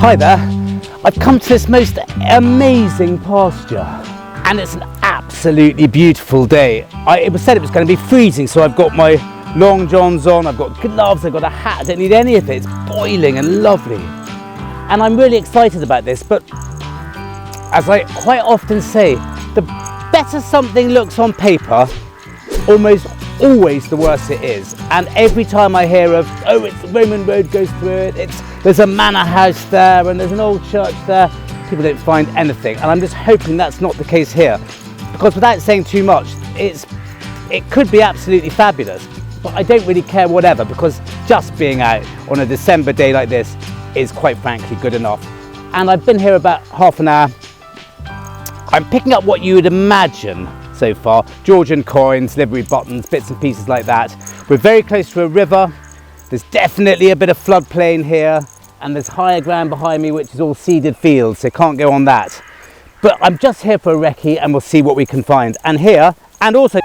Hi there. I've come to this most amazing pasture and it's an absolutely beautiful day. It was said it was going to be freezing, so I've got my long johns on, I've got gloves, I've got a hat, I don't need any of it. It's boiling and lovely. And I'm really excited about this, but as I quite often say, the better something looks on paper, almost always the worse it is. And every time I hear of, oh, it's the Roman road goes through it, there's a manor house there and there's an old church there, people don't find anything. And I'm just hoping that's not the case here, because without saying too much, it could be absolutely fabulous. But I don't really care whatever, because just being out on a December day like this is quite frankly good enough. And I've been here about half an hour. I'm picking up what you would imagine so far, Georgian coins, livery buttons, bits and pieces like that. We're very close to a river. There's definitely a bit of floodplain here, and there's higher ground behind me which is all seeded fields, so can't go on that. But I'm just here for a recce and we'll see what we can find. And here, and also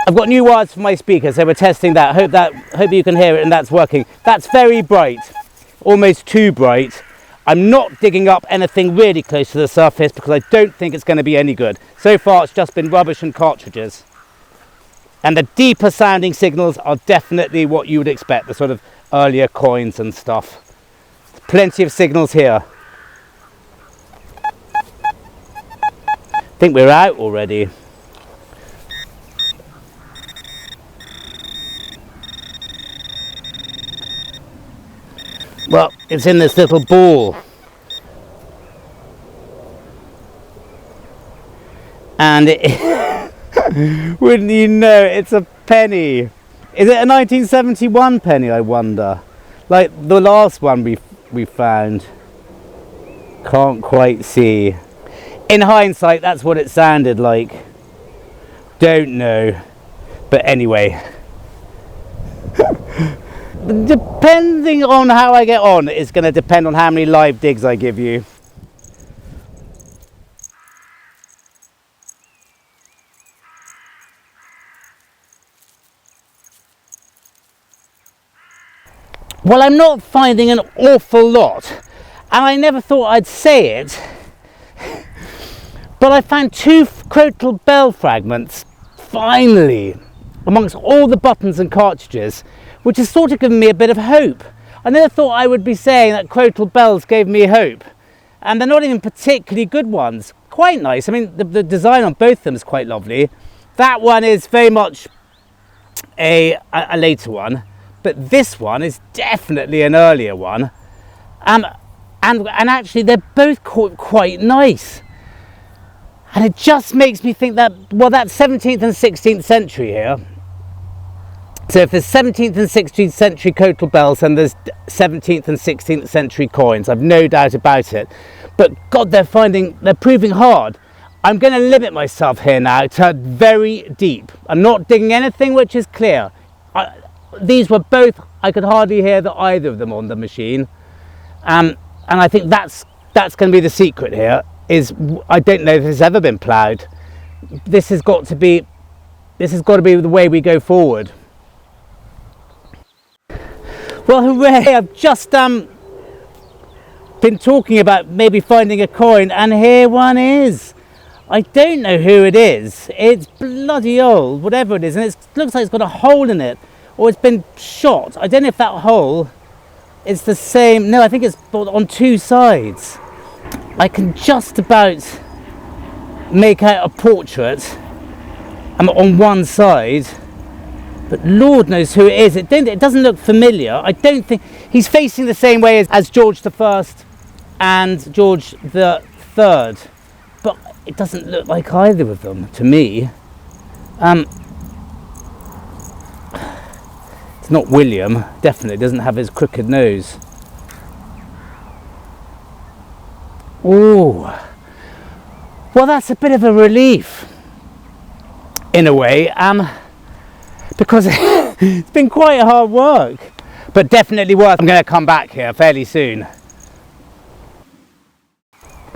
I've got new wires for my speakers, so we're testing that. Hope you can hear it and that's working. That's very bright, almost too bright. I'm not digging up anything really close to the surface because I don't think it's going to be any good. So far it's just been rubbish and cartridges. And the deeper sounding signals are definitely what you would expect, the sort of earlier coins and stuff. Plenty of signals here. I think we're out already. Well, it's in this little ball. And wouldn't you know, it's a penny. Is it a 1971 penny, I wonder? Like the last one we found. Can't quite see. In hindsight, that's what it sounded like. Don't know. But anyway. Depending on how I get on, it's going to depend on how many live digs I give you. Well, I'm not finding an awful lot, and I never thought I'd say it, but I found 2 Crotal bell fragments, finally, amongst all the buttons and cartridges, which has sort of given me a bit of hope. I never thought I would be saying that Crotal bells gave me hope, and they're not even particularly good ones. Quite nice. I mean, the design on both of them is quite lovely. That one is very much a later one, but this one is definitely an earlier one. And actually they're both quite nice. And it just makes me think that, well, that's 17th and 16th century here. So if there's 17th and 16th century Crotal bells and there's 17th and 16th century coins, I've no doubt about it. But God, they're proving hard. I'm going to limit myself here now to very deep. I'm not digging anything which is clear. These were both, I could hardly hear either of them on the machine. And I think that's going to be the secret here, is I don't know if it's ever been ploughed. This has got to be the way we go forward. Well, hooray, I've just been talking about maybe finding a coin, and here one is. I don't know who it is. It's bloody old, whatever it is, and it looks like it's got a hole in it, or it's been shot. I don't know if that hole is the same. No, I think it's on 2 sides. I can just about make out a portrait on one side. But Lord knows who it is. It doesn't look familiar. I don't think he's facing the same way as George I and George III, but it doesn't look like either of them to me. It's not William. Definitely doesn't have his crooked nose. Oh, well, that's a bit of a relief in a way. Because it's been quite hard work, but definitely worth. I'm going to come back here fairly soon.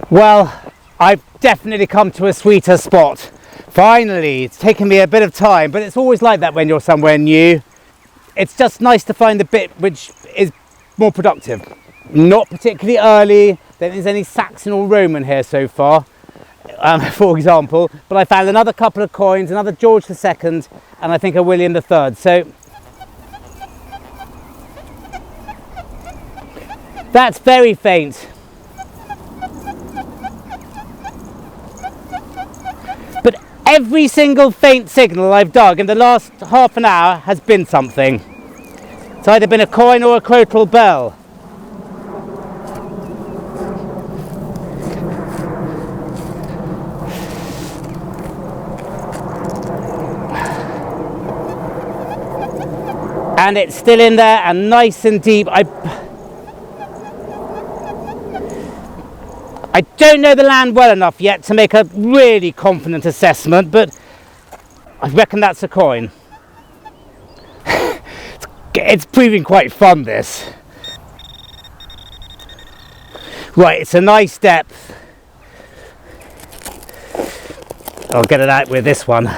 Well, I've definitely come to a sweeter spot. Finally, it's taken me a bit of time, but it's always like that when you're somewhere new. it's just nice to find the bit which is more productive. Not particularly early, don't think there's any Saxon or Roman here so far, for example, but I found another couple of coins, another George II, and I think a William III. So that's very faint. But every single faint signal I've dug in the last half an hour has been something. It's either been a coin or a Crotal bell. And it's still in there and nice and deep. I don't know the land well enough yet to make a really confident assessment, but I reckon that's a coin. It's proving quite fun, this. Right, it's a nice depth. I'll get it out with this one.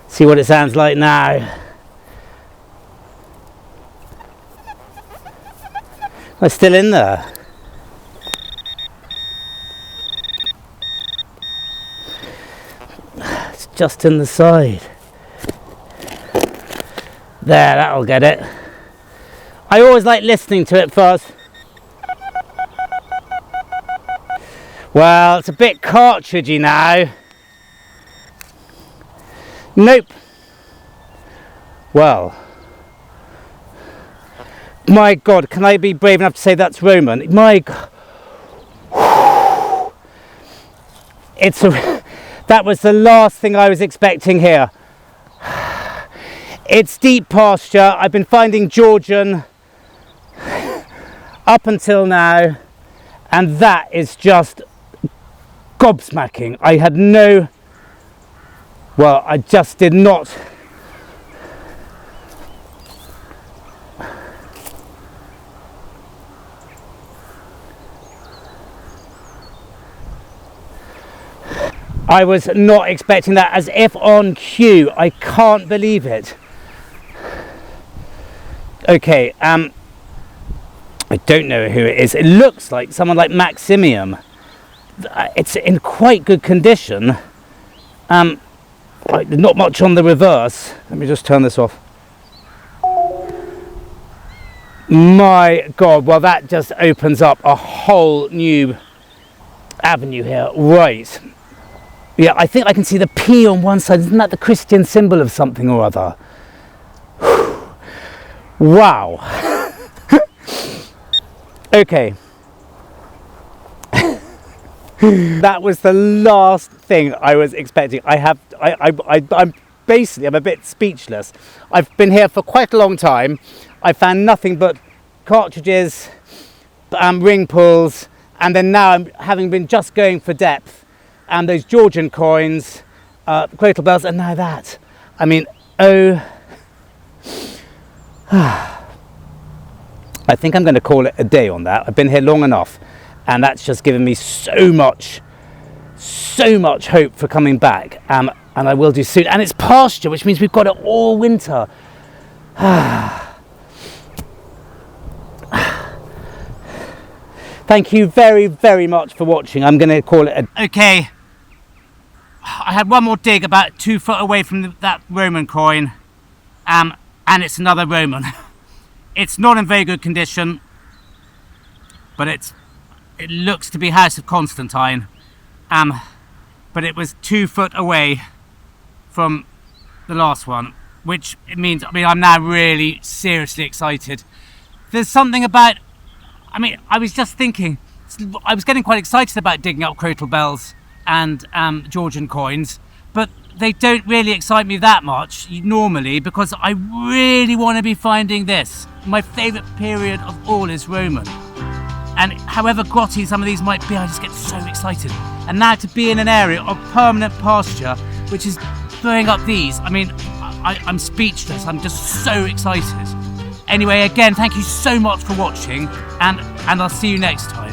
See what it sounds like now. It's still in there. It's just in the side. There, that'll get it. I always like listening to it first. Well, it's a bit cartridgey now. Nope. Well, my God, can I be brave enough to say that's Roman? My God. That was the last thing I was expecting here. It's deep pasture. I've been finding Georgian up until now, and that is just gobsmacking. I had no, well, I just did not. I was not expecting that, as if on cue. I can't believe it. Okay, I don't know who it is. It looks like someone like Maximium. It's in quite good condition. Not much on the reverse. Let me just turn this off. My God, well, that just opens up a whole new avenue here. Right. Yeah, I think I can see the P on one side. Isn't that the Christian symbol of something or other? Wow. Okay. That was the last thing I was expecting. I'm a bit speechless. I've been here for quite a long time. I found nothing but cartridges, ring pulls, and then now I'm having been just going for depth, and those Georgian coins, Crotal bells, and now that. I mean, oh. I think I'm going to call it a day on that. I've been here long enough, and that's just given me so much hope for coming back, and I will do soon. And it's pasture, which means we've got it all winter. Thank you very, very much for watching. I'm going to call it a... Okay, I had one more dig about 2 foot away from that Roman coin, and it's another Roman. It's not in very good condition, but it looks to be House of Constantine. But it was 2 foot away from the last one, which it means, I'm now really seriously excited. There's something about, I was just thinking, I was getting quite excited about digging up Crotal bells and Georgian coins, but they don't really excite me that much normally, because I really want to be finding this. My favourite period of all is Roman. And however grotty some of these might be, I just get so excited. And now to be in an area of permanent pasture, which is throwing up these, I'm speechless. I'm just so excited. Anyway, again, thank you so much for watching, and I'll see you next time.